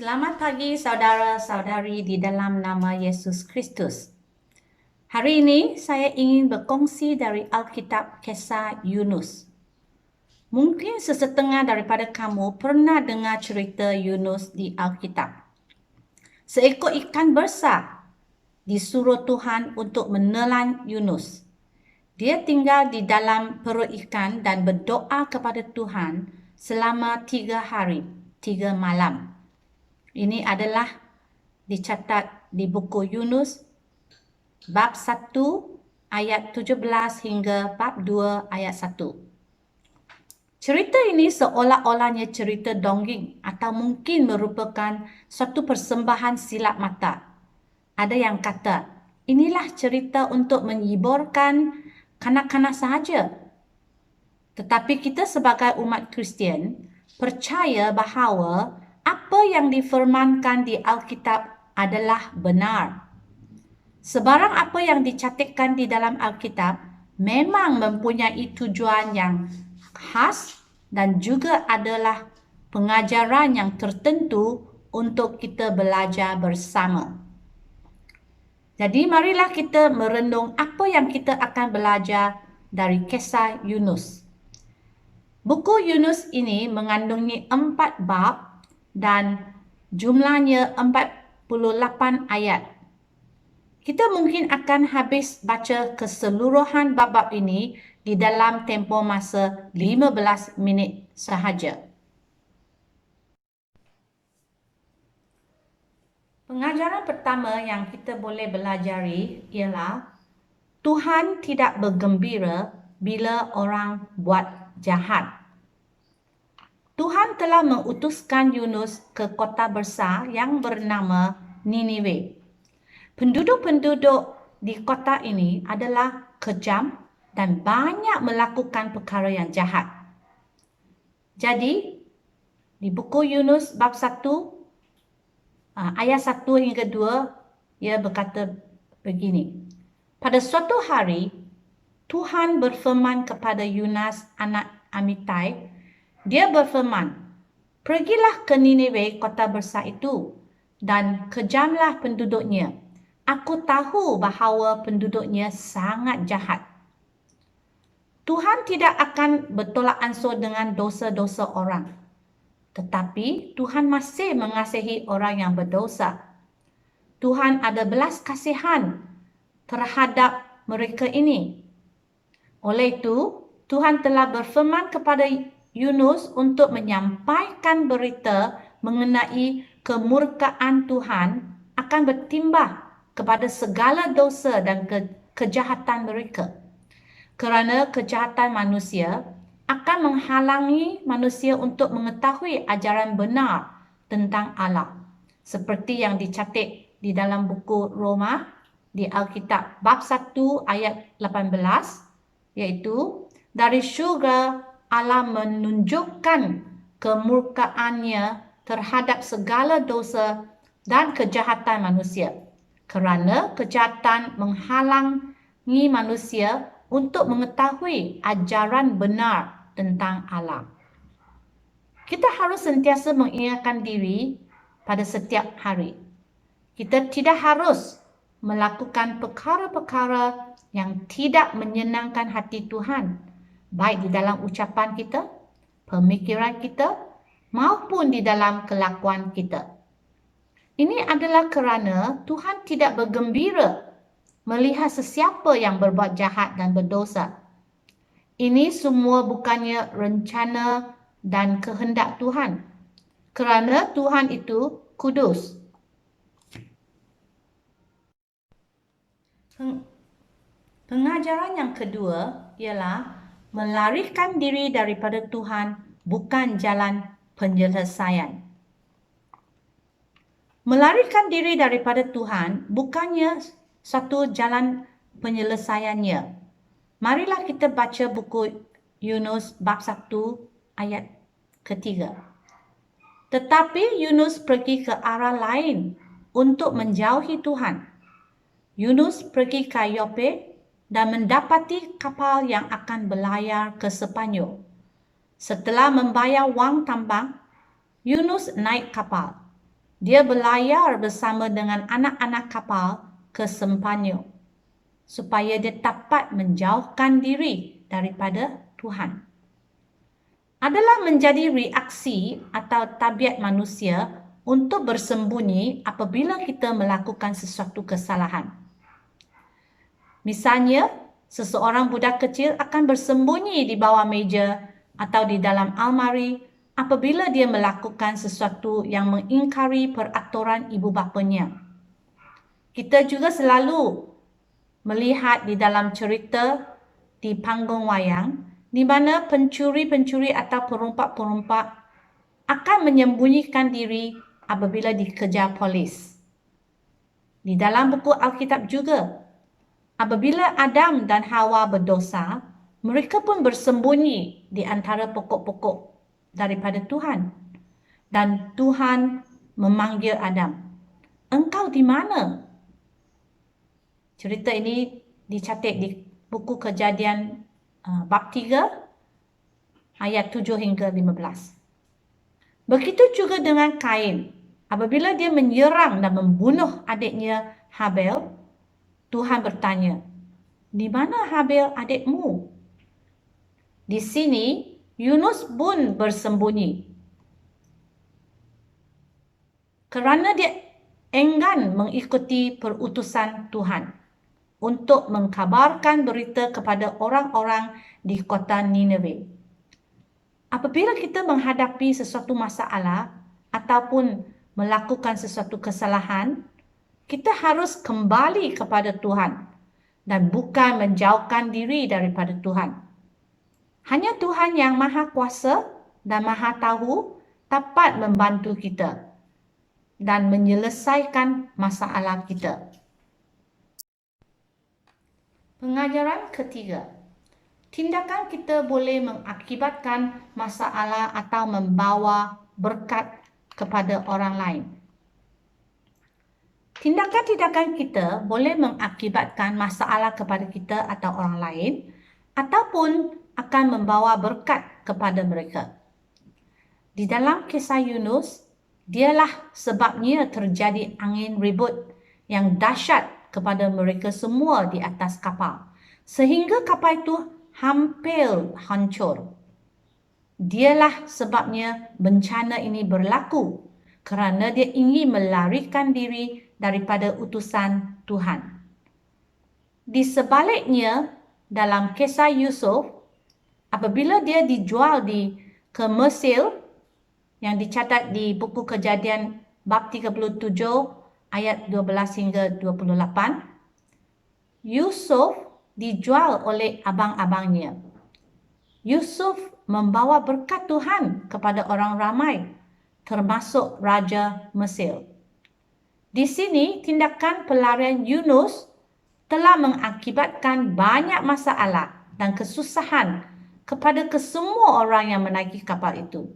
Selamat pagi saudara-saudari di dalam nama Yesus Kristus. Hari ini saya ingin berkongsi dari Alkitab Kisah Yunus. Mungkin sesetengah daripada kamu pernah dengar cerita Yunus di Alkitab. Seekor ikan besar disuruh Tuhan untuk menelan Yunus. Dia tinggal di dalam perut ikan dan berdoa kepada Tuhan selama 3 hari, 3 malam. Ini adalah dicatat di buku Yunus bab 1 ayat 17 hingga bab 2 ayat 1. Cerita ini seolah-olahnya cerita dongeng atau mungkin merupakan suatu persembahan silap mata. Ada yang kata, inilah cerita untuk menghiburkan kanak-kanak sahaja. Tetapi kita sebagai umat Kristian percaya bahawa apa yang difirmankan di Alkitab adalah benar. Sebarang apa yang dicatatkan di dalam Alkitab memang mempunyai tujuan yang khas dan juga adalah pengajaran yang tertentu untuk kita belajar bersama. Jadi marilah kita merenung apa yang kita akan belajar dari kisah Yunus. Buku Yunus ini mengandungi 4 bab dan jumlahnya 48 ayat. Kita mungkin akan habis baca keseluruhan bab-bab ini di dalam tempoh masa 15 minit sahaja. Pengajaran pertama yang kita boleh belajari ialah Tuhan tidak bergembira bila orang buat jahat. Tuhan telah mengutuskan Yunus ke kota besar yang bernama Niniwe. Penduduk-penduduk di kota ini adalah kejam dan banyak melakukan perkara yang jahat. Jadi, di buku Yunus bab 1, ayat 1 hingga 2, ia berkata begini. Pada suatu hari, Tuhan berfirman kepada Yunus anak Amitai. Dia berfirman, pergilah ke Niniwe, kota besar itu, dan kejamlah penduduknya. Aku tahu bahawa penduduknya sangat jahat. Tuhan tidak akan bertolak ansur dengan dosa-dosa orang. Tetapi Tuhan masih mengasihi orang yang berdosa. Tuhan ada belas kasihan terhadap mereka ini. Oleh itu, Tuhan telah berfirman kepada Yunus untuk menyampaikan berita mengenai kemurkaan Tuhan akan bertimbah kepada segala dosa dan kejahatan mereka. Kerana kejahatan manusia akan menghalangi manusia untuk mengetahui ajaran benar tentang Allah. Seperti yang dicatat di dalam buku Roma di Alkitab bab 1 ayat 18, iaitu dari syurga Allah menunjukkan kemurkaannya terhadap segala dosa dan kejahatan manusia. Kerana kejahatan menghalangi manusia untuk mengetahui ajaran benar tentang Allah. Kita harus sentiasa mengingatkan diri pada setiap hari. Kita tidak harus melakukan perkara-perkara yang tidak menyenangkan hati Tuhan, baik di dalam ucapan kita, pemikiran kita, maupun di dalam kelakuan kita. Ini adalah kerana Tuhan tidak bergembira melihat sesiapa yang berbuat jahat dan berdosa. Ini semua bukannya rencana dan kehendak Tuhan, kerana Tuhan itu kudus. Pengajaran yang kedua ialah melarikan diri daripada Tuhan bukan jalan penyelesaian. Melarikan diri daripada Tuhan bukannya satu jalan penyelesaiannya. Marilah kita baca buku Yunus bab 1 ayat ketiga. Tetapi Yunus pergi ke arah lain untuk menjauhi Tuhan. Yunus pergi ke Yope dan mendapati kapal yang akan berlayar ke Sepanyol. Setelah membayar wang tambang, Yunus naik kapal. Dia berlayar bersama dengan anak-anak kapal ke Sempanyol supaya dia dapat menjauhkan diri daripada Tuhan. Adalah menjadi reaksi atau tabiat manusia untuk bersembunyi apabila kita melakukan sesuatu kesalahan. Misalnya, seseorang budak kecil akan bersembunyi di bawah meja atau di dalam almari apabila dia melakukan sesuatu yang mengingkari peraturan ibu bapanya. Kita juga selalu melihat di dalam cerita di panggung wayang di mana pencuri-pencuri atau perompak-perompak akan menyembunyikan diri apabila dikejar polis. Di dalam buku Alkitab juga, apabila Adam dan Hawa berdosa, mereka pun bersembunyi di antara pokok-pokok daripada Tuhan. Dan Tuhan memanggil Adam, "Engkau di mana?" Cerita ini dicatat di buku Kejadian bab 3 ayat 7 hingga 15. Begitu juga dengan Kain. Apabila dia menyerang dan membunuh adiknya Habel, Tuhan bertanya, "Di mana Habel adikmu?" Di sini Yunus pun bersembunyi kerana dia enggan mengikuti perutusan Tuhan untuk mengkabarkan berita kepada orang-orang di kota Nineveh. Apabila kita menghadapi sesuatu masalah ataupun melakukan sesuatu kesalahan, kita harus kembali kepada Tuhan dan bukan menjauhkan diri daripada Tuhan. Hanya Tuhan yang Maha Kuasa dan Maha Tahu dapat membantu kita dan menyelesaikan masalah kita. Pengajaran ketiga. Tindakan kita boleh mengakibatkan masalah atau membawa berkat kepada orang lain. Tindakan-tindakan kita boleh mengakibatkan masalah kepada kita atau orang lain ataupun akan membawa berkat kepada mereka. Di dalam kisah Yunus, dialah sebabnya terjadi angin ribut yang dahsyat kepada mereka semua di atas kapal, sehingga kapal itu hampir hancur. Dialah sebabnya bencana ini berlaku kerana dia ingin melarikan diri daripada utusan Tuhan. Di sebaliknya, dalam kisah Yusuf, apabila dia dijual ke Mesir, yang dicatat di buku Kejadian bab 37 ayat 12 hingga 28, Yusuf dijual oleh abang-abangnya. Yusuf membawa berkat Tuhan kepada orang ramai, termasuk Raja Mesir. Di sini, tindakan pelarian Yunus telah mengakibatkan banyak masalah dan kesusahan kepada kesemua orang yang menaiki kapal itu.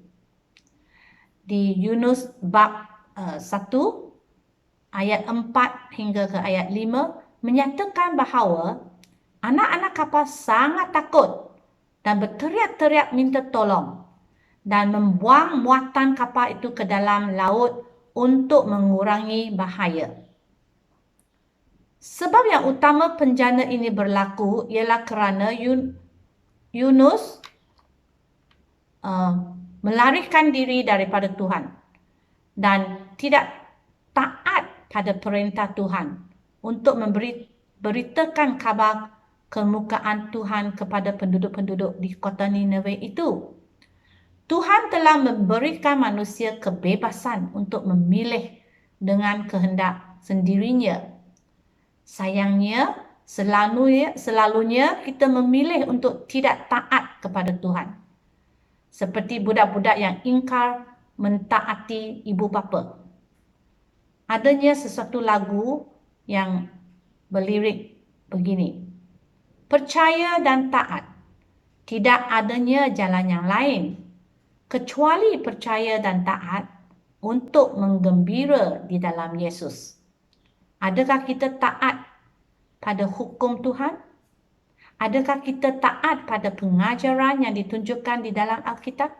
Di Yunus bab 1 ayat 4 hingga ke ayat 5 menyatakan bahawa anak-anak kapal sangat takut dan berteriak-teriak minta tolong dan membuang muatan kapal itu ke dalam laut untuk mengurangi bahaya. Sebab yang utama bencana ini berlaku ialah kerana Yunus melarikan diri daripada Tuhan dan tidak taat pada perintah Tuhan untuk memberitakan kabar kemukaan Tuhan kepada penduduk-penduduk di kota Nineveh itu. Tuhan telah memberikan manusia kebebasan untuk memilih dengan kehendak sendirinya. Sayangnya, selalunya kita memilih untuk tidak taat kepada Tuhan. Seperti budak-budak yang ingkar mentaati ibu bapa. Adanya sesuatu lagu yang berlirik begini. Percaya dan taat. Tidak adanya jalan yang lain kecuali percaya dan taat untuk menggembira di dalam Yesus. Adakah kita taat pada hukum Tuhan? Adakah kita taat pada pengajaran yang ditunjukkan di dalam Alkitab?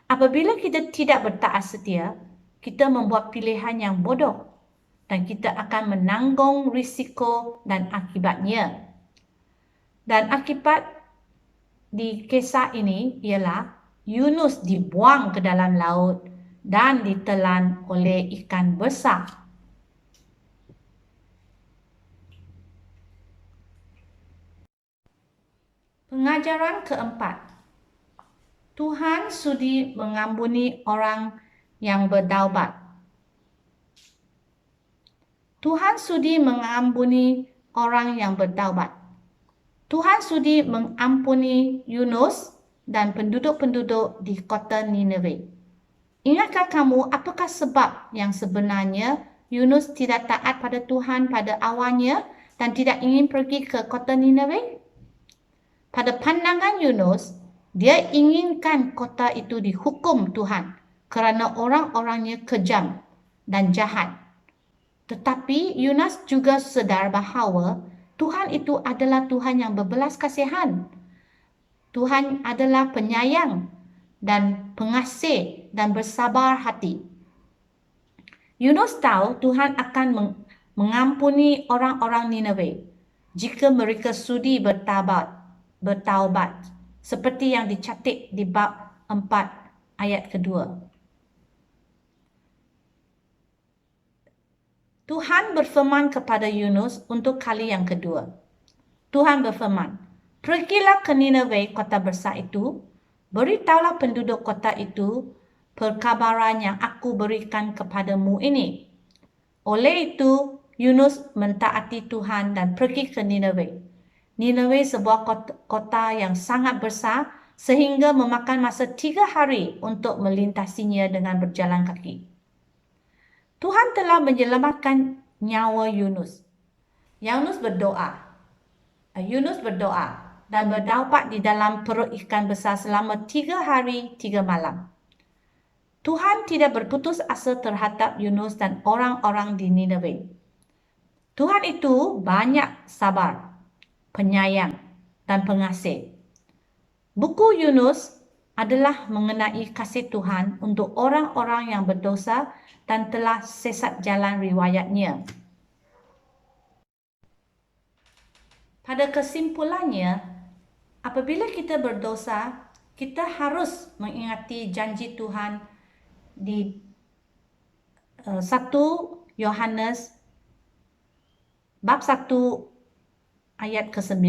Apabila kita tidak bertaat setia, kita membuat pilihan yang bodoh dan kita akan menanggung risiko dan akibatnya. Dan akibat di kisah ini ialah Yunus dibuang ke dalam laut dan ditelan oleh ikan besar. Pengajaran keempat. Tuhan sudi mengampuni orang yang bertaubat. Tuhan sudi mengampuni orang yang bertaubat. Tuhan sudi mengampuni Yunus dan penduduk-penduduk di kota Nineveh. Ingatkah kamu apakah sebab yang sebenarnya Yunus tidak taat pada Tuhan pada awalnya dan tidak ingin pergi ke kota Nineveh? Pada pandangan Yunus, dia inginkan kota itu dihukum Tuhan kerana orang-orangnya kejam dan jahat. Tetapi Yunus juga sedar bahawa Tuhan itu adalah Tuhan yang berbelas kasihan. Tuhan adalah penyayang dan pengasih dan bersabar hati. Yunus tahu Tuhan akan mengampuni orang-orang Nineveh jika mereka sudi bertaubat, seperti yang dicatat di bab 4 ayat kedua. Tuhan berfirman kepada Yunus untuk kali yang kedua. Tuhan berfirman, "Pergilah ke Nineveh, kota besar itu, beritahulah penduduk kota itu perkabaran yang aku berikan kepadamu ini." Oleh itu, Yunus mentaati Tuhan dan pergi ke Nineveh. Nineveh sebuah kota yang sangat besar sehingga memakan masa 3 hari untuk melintasinya dengan berjalan kaki. Tuhan telah menyelamatkan nyawa Yunus. Yunus berdoa dan bertaubat di dalam perut ikan besar selama 3 hari 3 malam. Tuhan tidak berputus asa terhadap Yunus dan orang-orang di Nineveh. Tuhan itu banyak sabar, penyayang dan pengasih. Buku Yunus adalah mengenai kasih Tuhan untuk orang-orang yang berdosa dan telah sesat jalan riwayatnya. Pada kesimpulannya, apabila kita berdosa, kita harus mengingati janji Tuhan di 1 Yohanes bab 1 ayat ke-9.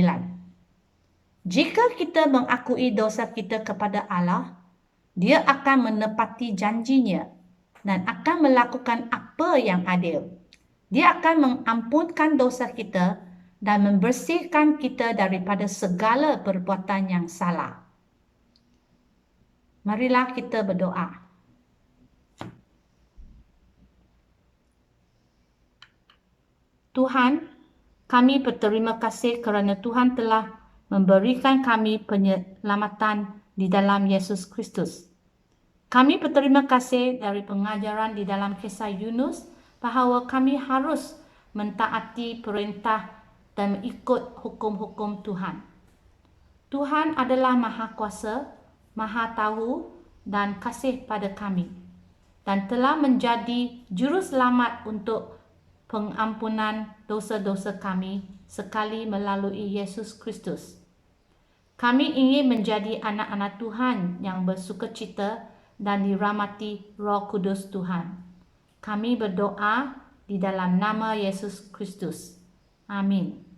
Jika kita mengakui dosa kita kepada Allah, Dia akan menepati janjinya dan akan melakukan apa yang adil. Dia akan mengampunkan dosa kita dan membersihkan kita daripada segala perbuatan yang salah. Marilah kita berdoa. Tuhan, kami berterima kasih kerana Tuhan telah memberikan kami penyelamatan di dalam Yesus Kristus. Kami berterima kasih dari pengajaran di dalam kisah Yunus bahawa kami harus mentaati perintah dan mengikut hukum-hukum Tuhan. Tuhan adalah Maha Kuasa, Maha Tahu dan kasih pada kami dan telah menjadi juru selamat untuk pengampunan dosa-dosa kami sekali melalui Yesus Kristus. Kami ingin menjadi anak-anak Tuhan yang bersukacita dan dirahmati Roh Kudus Tuhan. Kami berdoa di dalam nama Yesus Kristus. Amin.